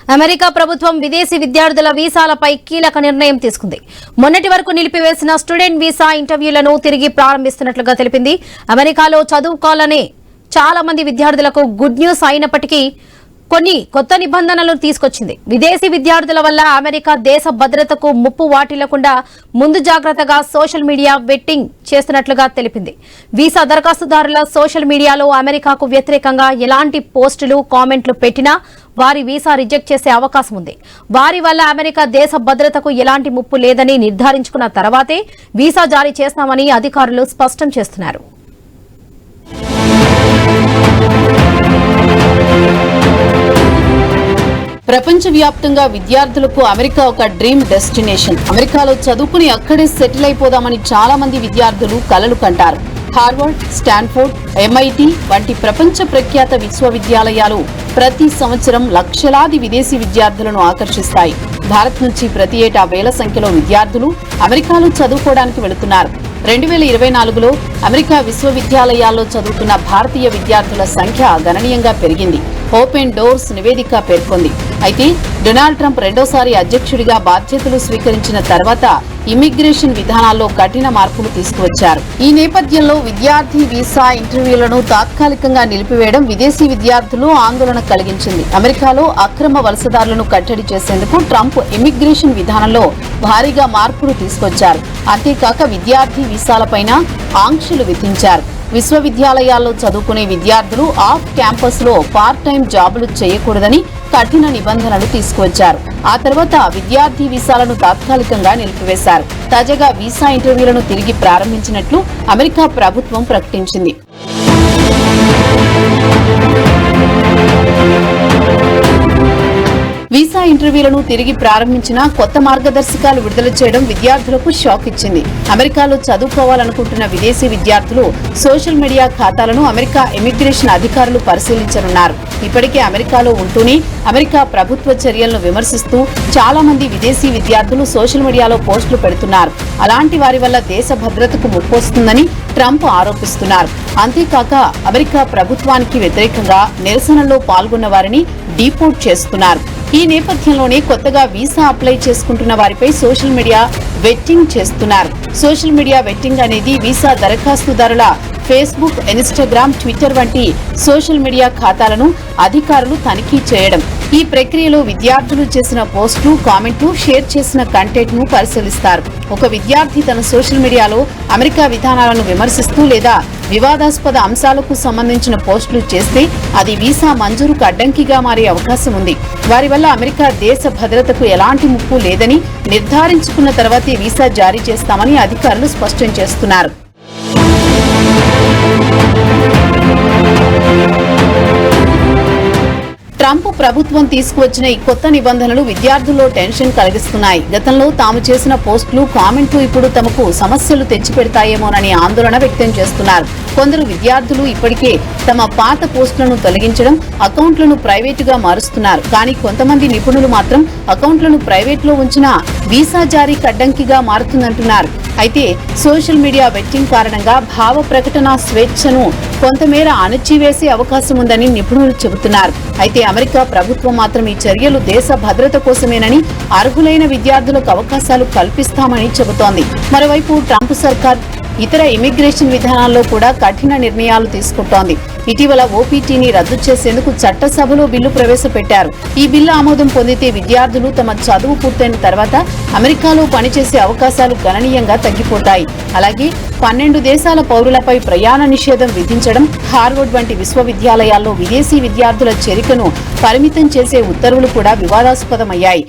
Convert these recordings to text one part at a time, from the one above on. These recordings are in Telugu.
అమెరికా ప్రభుత్వం విదేశీ విద్యార్థుల వీసాలపై కీలక నిర్ణయం తీసుకుంది. మొన్నటి వరకు నిలిపివేసిన స్టూడెంట్ వీసా ఇంటర్వ్యూలను తిరిగి ప్రారంభిస్తున్నట్లుగా తెలిపింది. అమెరికాలో చదువుకోవాలని చాలా మంది విద్యార్థులకు గుడ్ న్యూస్ అయినప్పటికీ కొన్ని కొత్త నిబంధనలు తీసుకొచ్చింది. విదేశీ విద్యార్థుల వల్ల అమెరికా దేశ భద్రతకు ముప్పు వాటిల్లకుండా ముందు జాగ్రత్తగా సోషల్ మీడియా వెట్టింగ్ చేస్తున్నట్లుగా తెలిపింది. వీసా దరఖాస్తుదారుల సోషల్ మీడియాలో అమెరికాకు వ్యతిరేకంగా ఎలాంటి పోస్టులు, కామెంట్లు పెట్టినా వారి వీసా రిజెక్ట్ చేసే అవకాశం ఉంది. వారి వల్ల అమెరికా దేశ భద్రతకు ఎలాంటి ముప్పు లేదని నిర్ధారించుకున్న తర్వాతే వీసా జారీ చేస్తామని అధికారులు స్పష్టం చేస్తున్నారు. ప్రపంచవ్యాప్తంగా విద్యార్థులకు అమెరికా ఒక డ్రీమ్ డెస్టినేషన్. అమెరికాలో చదువుకుని అక్కడే సెటిల్ అయిపోదామని చాలా మంది విద్యార్థులు కలలు కంటారు. హార్వర్డ్, స్టాన్ఫోర్డ్, MIT వంటి ప్రపంచ ప్రఖ్యాత విశ్వవిద్యాలయాలు ప్రతి సంవత్సరం లక్షలాది విదేశీ విద్యార్థులను ఆకర్షిస్తాయి. భారత్ నుంచి ప్రతి ఏటా వేల సంఖ్యలో విద్యార్థులు అమెరికాలో చదువుకోవడానికి వెళుతున్నారు. 2024లో అమెరికా విశ్వవిద్యాలయాల్లో చదువుతున్న భారతీయ విద్యార్థుల సంఖ్య గణనీయంగా పెరిగింది. ఓపెన్ డోర్స్ నివేదిక పేర్కొంది. అయితే డొనాల్డ్ ట్రంప్ రెండోసారి అధ్యక్షుడిగా బాధ్యతలు స్వీకరించిన తర్వాత ఇమ్మిగ్రేషన్ విధానాల్లో కఠిన మార్పులు తీసుకువచ్చారు. ఈ నేపథ్యంలో విద్యార్థి వీసా ఇంటర్వ్యూలను తాత్కాలికంగా నిలిపివేయడం విదేశీ విద్యార్థులు ఆందోళన కలిగించింది. అమెరికాలో అక్రమ వలసదారులను కట్టడి చేసేందుకు ట్రంప్ ఇమ్మిగ్రేషన్ విధానంలో భారీగా మార్పులు తీసుకొచ్చారు. అంతేకాక విద్యార్థి వీసాలపైన ఆంక్షలు విధించారు. విశ్వవిద్యాలయాల్లో చదువుకునే విద్యార్థులు ఆఫ్ క్యాంపస్ లో పార్ట్ టైం జాబులు చేయకూడదని కఠిన నిబంధనలు తీసుకువచ్చారు. ఆ తర్వాత విద్యార్థి వీసాలను తాత్కాలికంగా నిలిపివేశారు. తాజాగా వీసా ఇంటర్వ్యూలను తిరిగి ప్రారంభించినట్లు అమెరికా ప్రభుత్వం ప్రకటించింది. వీసా ఇంటర్వ్యూలను తిరిగి ప్రారంభించిన కొత్త మార్గదర్శకాలు విడుదల చేయడం విద్యార్థులకు షాక్ ఇచ్చింది. అమెరికాలో చదువుకోవాలనుకుంటున్న విదేశీ విద్యార్థులు సోషల్ మీడియా ఖాతాలను అమెరికా ఇమిగ్రేషన్ అధికారులు పరిశీలించనున్నారు. ఇప్పటికే అమెరికాలో ఉంటూనే అమెరికా ప్రభుత్వ చర్యలను విమర్శిస్తూ చాలా మంది విదేశీ విద్యార్థులు సోషల్ మీడియాలో పోస్టులు పెడుతున్నారు. అలాంటి వారి వల్ల దేశ భద్రతకు ముప్పు వస్తుందని ట్రంప్ ఆరోపిస్తున్నారు. అంతేకాక అమెరికా ప్రభుత్వానికి వ్యతిరేకంగా నిరసనల్లో పాల్గొన్న వారిని డీపోర్ట్ చేస్తున్నారు. ఈ నేపథ్యంలోనే కొత్తగా వీసా అప్లై చేసుకుంటున్న వారిపై సోషల్ మీడియా వెట్టింగ్ చేస్తున్నారు. సోషల్ మీడియా వెట్టింగ్ అనేది వీసా దరఖాస్తుదారుల ఫేస్బుక్, ఇన్స్టాగ్రామ్, ట్విట్టర్ వంటి సోషల్ మీడియా ఖాతాలను అధికారులు తనిఖీ చేయడం. ఈ ప్రక్రియలో విద్యార్థులు చేసిన పోస్టులు, కామెంట్లు, షేర్ చేసిన కంటెంట్ ను పరిశీలిస్తారు. ఒక విద్యార్థి తన సోషల్ మీడియాలో అమెరికా విధానాలను విమర్శిస్తూ లేదా వివాదాస్పద అంశాలకు సంబంధించిన పోస్టులు చేస్తే అది వీసా మంజూరుకు అడ్డంకిగా మారే అవకాశం ఉంది. వారి వల్ల అమెరికా దేశ భద్రతకు ఎలాంటి ముప్పు లేదని నిర్ధారించుకున్న తర్వాతే వీసా జారీ చేస్తామని అధికారులు స్పష్టం చేస్తున్నారు. ట్రంప్ ప్రభుత్వం తీసుకువచ్చిన ఈ కొత్త నిబంధనలు విద్యార్థుల్లో టెన్షన్ కలిగిస్తున్నాయి. గతంలో తాము చేసిన పోస్టులు, కామెంట్లు ఇప్పుడు తమకు సమస్యలు తెచ్చిపెడతాయేమోనని ఆందోళన వ్యక్తం చేస్తున్నారు. కొందరు విద్యార్థులు ఇప్పటికే తమ పాత పోస్టులను తొలగించడం, అకౌంట్లను ప్రైవేటుగా మారుస్తున్నారు. కానీ కొంతమంది నిపుణులు మాత్రం అకౌంట్లను ప్రైవేట్లో ఉంచినా వీసా జారీకి అడ్డంకిగా మారుతుందంటున్నారు. అయితే సోషల్ మీడియా వెట్టింగ్ కారణంగా భావ ప్రకటన స్వేచ్ఛను కొంతమేర అణచివేసే అవకాశం ఉందని నిపుణులు చెబుతున్నారు. అయితే అమెరికా ప్రభుత్వం మాత్రం ఈ చర్యలు దేశ భద్రత కోసమేనని, అర్హులైన విద్యార్థులకు అవకాశాలు కల్పిస్తామని చెబుతోంది. మరోవైపు ట్రంప్ సర్కార్ ఇతర ఇమిగ్రేషన్ విధానాల్లో కూడా కఠిన నిర్ణయాలు తీసుకుంటోంది. ఇటీవల OPTని రద్దు చేసేందుకు చట్టసభలో బిల్లు ప్రవేశపెట్టారు. ఈ బిల్లు ఆమోదం పొందితే విద్యార్థులు తమ చదువు పూర్తయిన తర్వాత అమెరికాలో పనిచేసే అవకాశాలు గణనీయంగా తగ్గిపోతాయి. అలాగే 12 దేశాల పౌరులపై ప్రయాణ నిషేధం విధించడం, హార్వర్డ్ వంటి విశ్వవిద్యాలయాల్లో విదేశీ విద్యార్థుల చేరికను పరిమితం చేసే ఉత్తర్వులు కూడా వివాదాస్పదమయ్యాయి.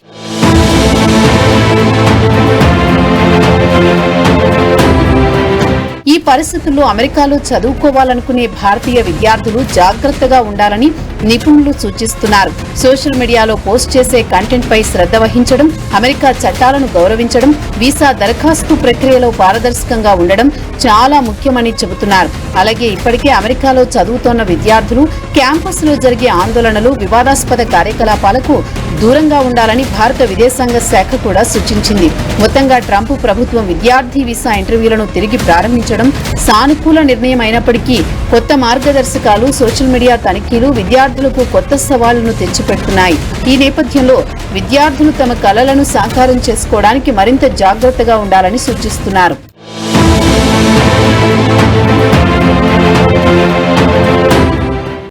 ఈ పరిస్థితుల్లో అమెరికాలో చదువుకోవాలనుకునే భారతీయ విద్యార్థులు జాగ్రత్తగా ఉండాలని నిపుణులు సూచిస్తున్నారు. సోషల్ మీడియాలో పోస్ట్ చేసే కంటెంట్ పై శ్రద్ధ వహించడం, అమెరికా చట్టాలను గౌరవించడం, వీసా దరఖాస్తు ప్రక్రియలో పారదర్శకంగా ఉండడం చాలా ముఖ్యమని చెబుతున్నారు. అలాగే ఇప్పటికే అమెరికాలో చదువుతోన్న విద్యార్థులు క్యాంపస్లో జరిగే ఆందోళనలు, వివాదాస్పద కార్యకలాపాలకు దూరంగా ఉండాలని భారత విదేశాంగ శాఖ కూడా సూచించింది. మొత్తంగా ట్రంప్ ప్రభుత్వం విద్యార్థి వీసా ఇంటర్వ్యూలను తిరిగి ప్రారంభించడం సానుకూల నిర్ణయం అయినప్పటికీ కొత్త మార్గదర్శకాలు, సోషల్ మీడియా తనిఖీలు విద్యార్థులకు కొత్త సవాళ్లను తెచ్చిపెడుతున్నాయి. ఈ నేపథ్యంలో విద్యార్థులు తమ కలలను సాకారం చేసుకోవడానికి మరింత జాగ్రత్తగా ఉండాలని సూచిస్తున్నారు.